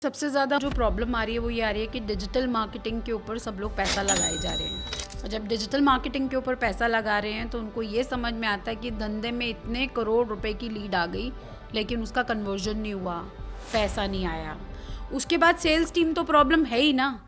सबसे ज़्यादा जो प्रॉब्लम आ रही है वो ये आ रही है कि डिजिटल मार्केटिंग के ऊपर सब लोग पैसा लगाए जा रहे हैं, और जब डिजिटल मार्केटिंग के ऊपर पैसा लगा रहे हैं तो उनको ये समझ में आता है कि धंधे में इतने करोड़ रुपए की लीड आ गई लेकिन उसका कन्वर्जन नहीं हुआ, पैसा नहीं आया। उसके बाद सेल्स टीम तो प्रॉब्लम है ही ना।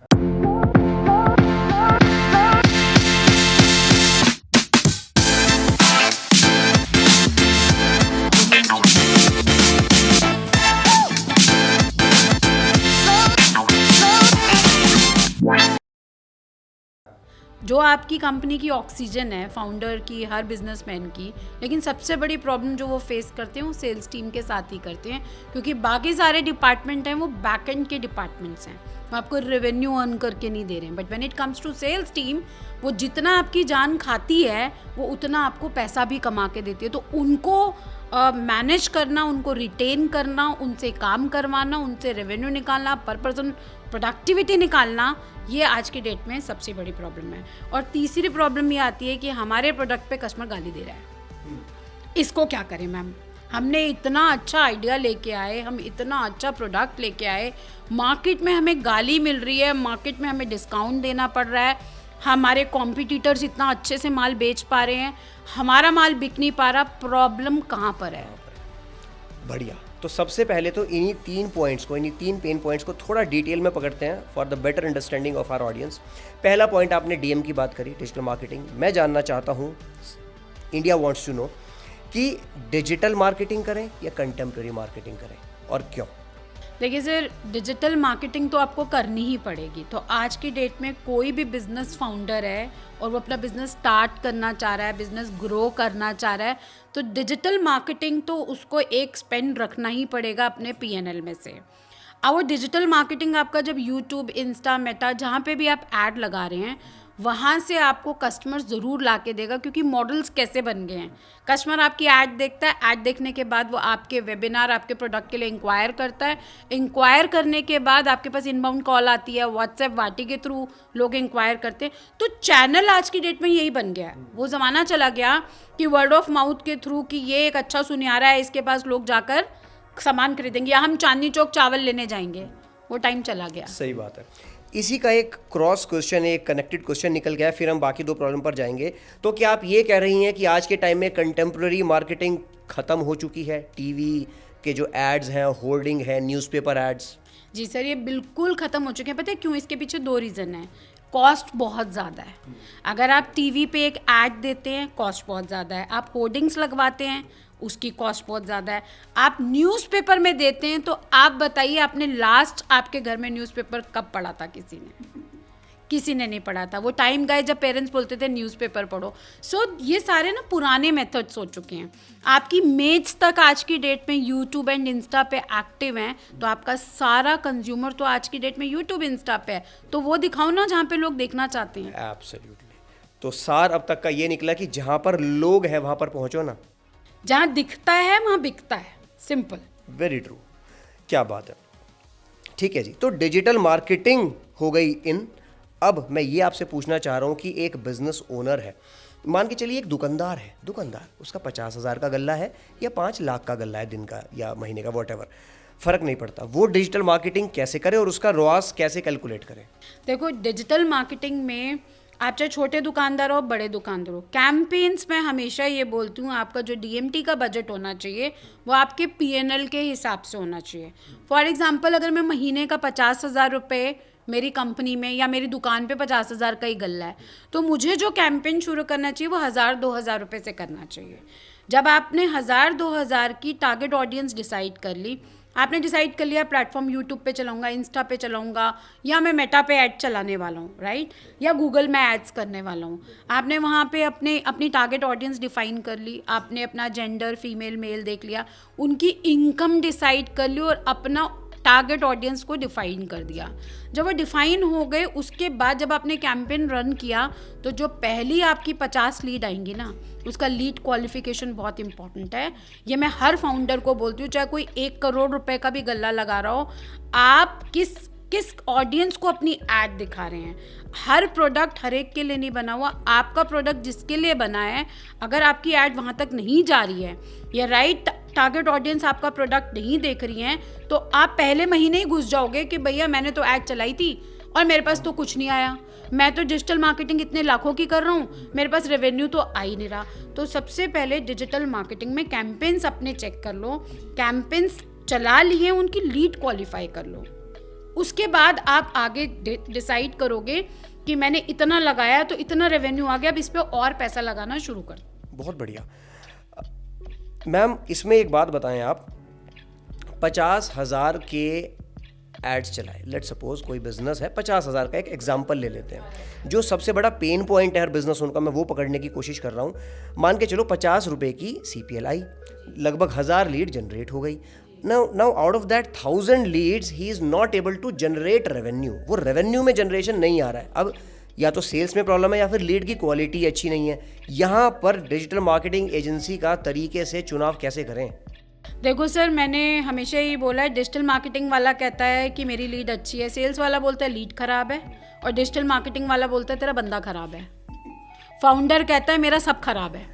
जो आपकी कंपनी की ऑक्सीजन है, फाउंडर की, हर बिजनेसमैन की, लेकिन सबसे बड़ी प्रॉब्लम जो वो फेस करते हैं वो सेल्स टीम के साथ ही करते हैं, क्योंकि बाकी सारे डिपार्टमेंट हैं वो बैक एंड के डिपार्टमेंट्स हैं, वो आपको रेवेन्यू अर्न करके नहीं दे रहे हैं। But when it comes to sales team, वो जितना आपकी जान खाती है वो उतना आपको पैसा भी कमा के देती है। तो उनको मैनेज करना, उनको रिटेन करना, उनसे काम करवाना, उनसे रेवेन्यू निकालना, पर पर्सन प्रोडक्टिविटी निकालना, ये आज की डेट में सबसे बड़ी प्रॉब्लम है। और तीसरी प्रॉब्लम ये आती है कि हमारे प्रोडक्ट पे कस्टमर गाली दे रहा है। इसको क्या करें मैम? हमने इतना अच्छा आइडिया लेके आए, हम इतना अच्छा प्रोडक्ट लेके आए, मार्केट में हमें गाली मिल रही है, मार्केट में हमें डिस्काउंट देना पड़ रहा है, हमारे कॉम्पिटिटर्स इतना अच्छे से माल बेच पा रहे हैं, हमारा माल बिक नहीं पा रहा। प्रॉब्लम कहाँ पर है? बढ़िया। तो सबसे पहले तो इन्हीं 3 पॉइंट्स को, इन्हीं 3 पेन पॉइंट्स को थोड़ा डिटेल में पकड़ते हैं for the better understanding of our audience. पहला पॉइंट, आपने डीएम की बात करी, डिजिटल मार्केटिंग। मैं जानना चाहता हूँ, इंडिया वांट्स टू नो कि डिजिटल मार्केटिंग करें या कंटेम्प्रेरी मार्केटिंग करें, और क्यों? देखिए सर, डिजिटल मार्केटिंग तो आपको करनी ही पड़ेगी। तो आज की डेट में कोई भी बिजनेस फाउंडर है और वो अपना बिजनेस स्टार्ट करना चाह रहा है, बिजनेस ग्रो करना चाह रहा है, तो डिजिटल मार्केटिंग तो उसको एक स्पेंड रखना ही पड़ेगा अपने पीएनएल में से। और वो डिजिटल मार्केटिंग आपका जब यूट्यूब, इंस्टा, मेटा, जहाँ पे भी आप ऐड लगा रहे हैं, वहाँ से आपको कस्टमर ज़रूर ला के देगा, क्योंकि मॉडल्स कैसे बन गए हैं। कस्टमर आपकी ऐड देखता है, ऐड देखने के बाद वो आपके वेबिनार, आपके प्रोडक्ट के लिए इंक्वायर करता है, इंक्वायर करने के बाद आपके पास इनबाउंड कॉल आती है, व्हाट्सएप, वाटी के थ्रू लोग इंक्वायर करते हैं। तो चैनल आज की डेट में यही बन गया है। वो ज़माना चला गया कि वर्ड ऑफ माउथ के थ्रू कि ये एक अच्छा सुनियारा है, इसके पास लोग जाकर सामान खरीदेंगे, या हम चांदनी चौक चावल लेने जाएंगे, वो टाइम चला गया। सही बात है। इसी का एक क्रॉस क्वेश्चन, एक कनेक्टेड क्वेश्चन निकल गया है, फिर हम बाकी 2 प्रॉब्लम पर जाएंगे। तो क्या आप ये कह रही हैं कि आज के टाइम में कंटेम्प्रेरी मार्केटिंग ख़त्म हो चुकी है? टीवी के जो एड्स हैं, होर्डिंग है, न्यूज़पेपर एड्स? जी सर, ये बिल्कुल ख़त्म हो चुके हैं। पता है क्यों? इसके पीछे 2 रीज़न है। कॉस्ट बहुत ज़्यादा है। अगर आप टीवी पे एक ऐड देते हैं, कॉस्ट बहुत ज़्यादा है। आप होर्डिंग्स लगवाते हैं, उसकी कॉस्ट बहुत ज़्यादा है। आप न्यूज़पेपर में देते हैं, तो आप बताइए, आपने लास्ट आपके घर में न्यूज़पेपर कब पढ़ा था? किसी ने नहीं पढ़ा था। वो टाइम गए जब पेरेंट्स बोलते थे न्यूज़पेपर पढ़ो। सो ये सारे ना पुराने मेथड्स हो चुके हैं। आपकी मेज तक आज की डेट में यूट्यूब एंड इंस्टा पे एक्टिव हैं, तो आपका सारा कंज्यूमर तो आज की डेट में यूट्यूब, इंस्टा पे है, तो वो दिखाओ ना जहाँ पे लोग देखना चाहते हैं। एब्सोल्युटली। तो सार अब तक का ये निकला कि जहाँ पर लोग हैं वहाँ पर पहुँचो ना। जहाँ दिखता है वहाँ बिकता है, सिंपल। Very true. क्या बात है। ठीक है जी। तो डिजिटल मार्केटिंग हो गई इन। अब मैं ये आपसे पूछना चाह रहा हूँ कि एक बिजनेस ओनर है, मान के चलिए एक दुकानदार है, उसका 50,000 का गल्ला है या 5 लाख का गल्ला है, दिन का या महीने का, वॉटेवर, फ़र्क नहीं पड़ता। वो डिजिटल मार्केटिंग कैसे करे और उसका रॉस कैसे कैलकुलेट करे? देखो, डिजिटल मार्केटिंग में आप चाहे छोटे दुकानदार हो, बड़े दुकानदार हो, कैंपेन्स में हमेशा ये बोलती हूँ, आपका जो डीएमटी का बजट होना चाहिए वो आपके पीएनएल के हिसाब से होना चाहिए। फॉर एग्जांपल, अगर मैं महीने का 50,000 रुपये मेरी कंपनी में या मेरी दुकान पे 50,000 का ही गल्ला है, तो मुझे जो कैंपेन शुरू करना चाहिए वो 1,000-2,000 रुपये से करना चाहिए। जब आपने 1,000-2,000 की टारगेट ऑडियंस डिसाइड कर ली, आपने डिसाइड कर लिया प्लेटफॉर्म यूट्यूब पे चलाऊंगा, इंस्टा पे चलाऊंगा, या मैं मेटा पे ऐड चलाने वाला हूँ, राइट, या गूगल में एड्स करने वाला हूँ। आपने वहाँ पे अपनी टारगेट ऑडियंस डिफाइन कर ली, आपने अपना जेंडर, फीमेल, मेल देख लिया, उनकी इनकम डिसाइड कर ली और अपना टारगेट ऑडियंस को डिफाइन कर दिया। जब वो डिफाइन हो गए, उसके बाद जब आपने कैंपेन रन किया, तो जो पहली आपकी 50 लीड आएंगी ना, उसका लीड क्वालिफिकेशन बहुत इंपॉर्टेंट है। ये मैं हर फाउंडर को बोलती हूँ, चाहे कोई 1 करोड़ रुपए का भी गल्ला लगा रहा हो, आप किस ऑडियंस को अपनी ऐड दिखा रहे हैं। हर प्रोडक्ट हर एक के लिए नहीं बना हुआ। आपका प्रोडक्ट जिसके लिए बना है, अगर आपकी ऐड वहाँ तक नहीं जा रही है या राइट टारगेट ऑडियंस आपका प्रोडक्ट नहीं देख रही हैं तो आप पहले महीने ही घुस जाओगे कि भैया मैंने तो ऐड चलाई थी और मेरे पास तो कुछ नहीं आया, मैं तो डिजिटल मार्केटिंग इतने लाखों की कर रहा हूँ, मेरे पास रेवेन्यू तो आ ही नहीं रहा। तो सबसे पहले डिजिटल मार्केटिंग में कैंपेन्स अपने चेक कर लो, कैंपेन्स चला लिए उनकी लीड क्वालिफाई कर लो, उसके बाद आप आगे डिसाइड करोगे कि मैंने इतना लगाया तो इतना रेवेन्यू आ गया, अब इस पे और पैसा लगाना शुरू कर। बहुत बढ़िया मैम, इसमें एक बात बताएं आप, 50,000 के एड्स चलाए, लेट सपोज कोई बिजनेस है, 50,000 का एक एग्जांपल ले लेते हैं, जो सबसे बड़ा पेन पॉइंट है हर बिजनेस उनका, मैं वो पकड़ने की कोशिश कर रहा हूँ। मान के चलो 50 रुपये की CPL आई, लगभग 1000 लीड जनरेट हो गई। Now out of that 1000 leads ही is not able to generate revenue, वो रेवेन्यू में जनरेशन नहीं आ रहा है। अब या तो सेल्स में प्रॉब्लम है या फिर लीड की क्वालिटी अच्छी नहीं है। यहाँ पर डिजिटल मार्केटिंग एजेंसी का तरीके से चुनाव कैसे करें? देखो सर, मैंने हमेशा ही बोला है, डिजिटल मार्केटिंग वाला कहता है कि मेरी लीड अच्छी है, सेल्स वाला बोलता है लीड खराब है, और डिजिटल मार्केटिंग वाला बोलता है तेरा बंदा खराब है, फाउंडर कहता है मेरा सब खराब है।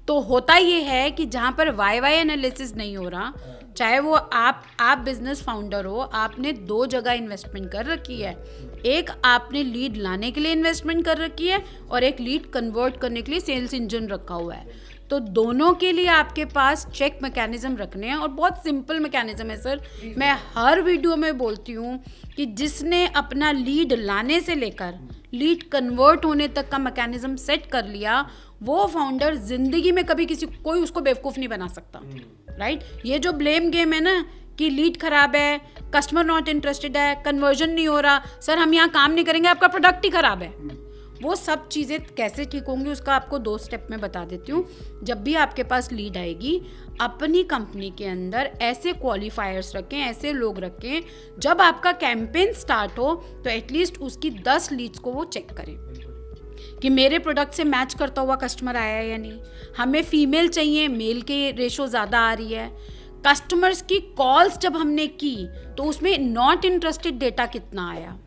तो होता ये है कि जहाँ पर वाई एनालिसिस नहीं हो रहा, चाहे वो आप बिजनेस फाउंडर हो, आपने 2 जगह इन्वेस्टमेंट कर रखी है, एक आपने लीड लाने के लिए इन्वेस्टमेंट कर रखी है और एक लीड कन्वर्ट करने के लिए सेल्स इंजन रखा हुआ है। तो दोनों के लिए आपके पास चेक मैकेनिज्म रखने हैं, और बहुत सिंपल मैकेनिज्म है सर। मैं हर वीडियो में बोलती हूँ कि जिसने अपना लीड लाने से लेकर लीड कन्वर्ट होने तक का मैकेनिज्म सेट कर लिया, वो फाउंडर जिंदगी में कभी कोई उसको बेवकूफ़ नहीं बना सकता, राइट? ये जो ब्लेम गेम है ना कि लीड खराब है, कस्टमर नॉट इंटरेस्टेड है, कन्वर्जन नहीं हो रहा, सर हम यहाँ काम नहीं करेंगे, आपका प्रोडक्ट ही खराब है, वो सब चीज़ें कैसे ठीक होंगी उसका आपको 2 स्टेप में बता देती हूँ। जब भी आपके पास लीड आएगी, अपनी कंपनी के अंदर ऐसे क्वालिफायर्स रखें, ऐसे लोग रखें, जब आपका कैंपेन स्टार्ट हो तो एटलीस्ट उसकी 10 लीड्स को वो चेक करें कि मेरे प्रोडक्ट से मैच करता हुआ कस्टमर आया है या नहीं, हमें फीमेल चाहिए, मेल के रेशो ज़्यादा आ रही है, कस्टमर्स की कॉल्स जब हमने की तो उसमें नॉट इंटरेस्टेड डेटा कितना आया,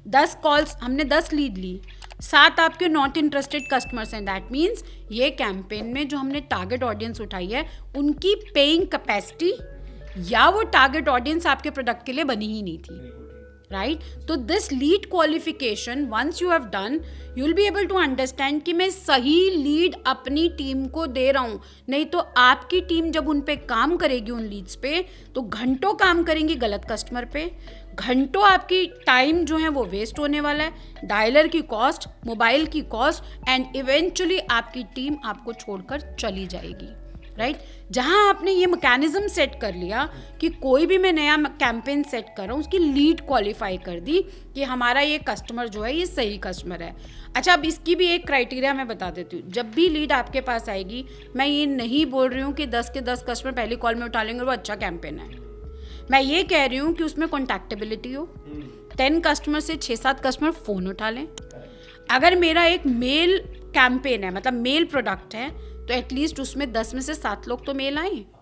10 कॉल्स हमने 10 लीड ली, 7 आपके नॉट इंटरेस्टेड कस्टमर्स हैं, दैट मीन्स ये कैंपेन में जो हमने टारगेट ऑडियंस उठाई है उनकी पेइंग कैपेसिटी या वो टारगेट ऑडियंस आपके प्रोडक्ट के लिए बनी ही नहीं थी, राइट? तो this lead qualification once you have done, you will be able to understand कि मैं सही लीड अपनी टीम को दे रहा हूँ। नहीं तो आपकी टीम जब उन पे काम करेगी, उन लीड्स पे, तो घंटों काम करेंगी गलत कस्टमर पे, घंटों आपकी टाइम जो है वो वेस्ट होने वाला है, डायलर की कॉस्ट, मोबाइल की कॉस्ट, एंड इवेंचुअली आपकी टीम आपको छोड़कर चली जाएगी, राइट? जहां आपने ये मैकेनिज्म सेट कर लिया कि कोई भी मैं नया कैंपेन सेट कर रहा हूँ, उसकी लीड क्वालिफाई कर दी कि हमारा ये कस्टमर जो है ये सही कस्टमर है। अच्छा, अब इसकी भी एक क्राइटेरिया मैं बता देती हूँ। जब भी लीड आपके पास आएगी, मैं ये नहीं बोल रही हूँ कि 10 के 10 कस्टमर पहली कॉल में उठा लेंगे और वो अच्छा कैंपेन है। मैं ये कह रही हूँ कि उसमें कॉन्टैक्टेबिलिटी हो, 10 कस्टमर से 6-7 कस्टमर फ़ोन उठा लें। अगर मेरा एक मेल कैंपेन है, मतलब मेल प्रोडक्ट है, तो एटलीस्ट उसमें 10 में से 7 लोग तो मेल आए,